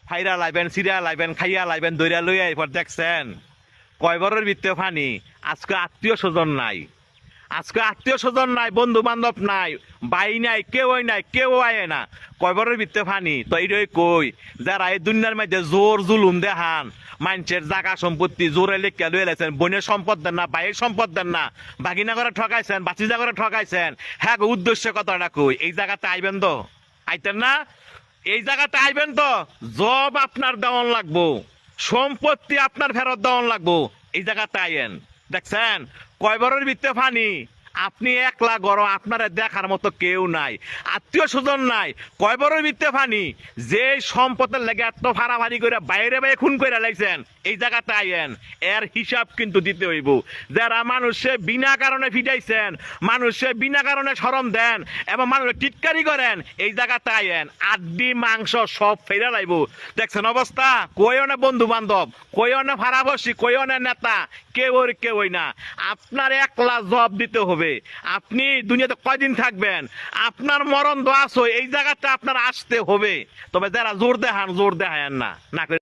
ফাইরা লাইবেন Syria লাইবেন খাইয়া লাইবেন দইরা লইয়া এরপর দেখছেন কয়বরের ভিত্তে ফানি আজকে আত্মীয় স্বজন নাই, আজকে আত্মীয় স্বজন নাই, বন্ধু বান্ধব নাই, বাই নাই, কেউ আয় না, কয়বরের ভিত্তে ফানি। তো এইটাই কই যারা এই দুনিয়ার মধ্যে জোর জুলুম দেখান, মানুষের জায়গা সম্পত্তি জোরে লেখা লয়ে লাইছেন, বোনের সম্পদ দেন না, ভাইয়ের সম্পদ দেন না, বাগিনা করে ঠকাইছেন, বাচিজা করে ঠকাইছেন, হ্যাঁ উদ্দেশ্য কথাটা কই এই জায়গাতে আইবেন তো, আইতেন না? এই জায়গাতে আইবেন তো, জব আপনার দেওয়ান লাগবো, সম্পত্তি আপনার ফেরত দেওয়ান লাগবো, এই জায়গাতে আইয়েন। দেখছেন কয়বরের ভিত্তে ফানি, আপনি একলা গড়, আপনারা দেখার মতো কেউ নাই, আত্মীয় স্বজন নাই, কয়বরের ভিত্তে ফানি, যে সম্পদের লেগে এত ফাড়াফাড়ি করে বাইরে বাইরে খুন করে লাইছেন, এই জায়গাতে আইয়েন, এর হিসাব কিন্তু দিতে হইব। যারা মানুষে বিনা কারণে ফিটাইছেন, মানুষে বিনা কারণে শরম দেন এবং মানুষের টিটকারি করেন, এই জায়গাতে আইয়েন, আড্ডি মাংস সব ফেরা লাইব। দেখছেন অবস্থা, কইও না বন্ধু বান্ধব, কইও না ফাড়াবসি, কইও না নেতা, কেউই না, আপনার একলা জবাব দিতে হবে। আপনি দুনিয়াতে কয়দিন থাকবেন, আপনার মরণ তো আসো, এই জায়গাটা আপনার আসতে হবে। তবে যারা জোর দেখান না, না করে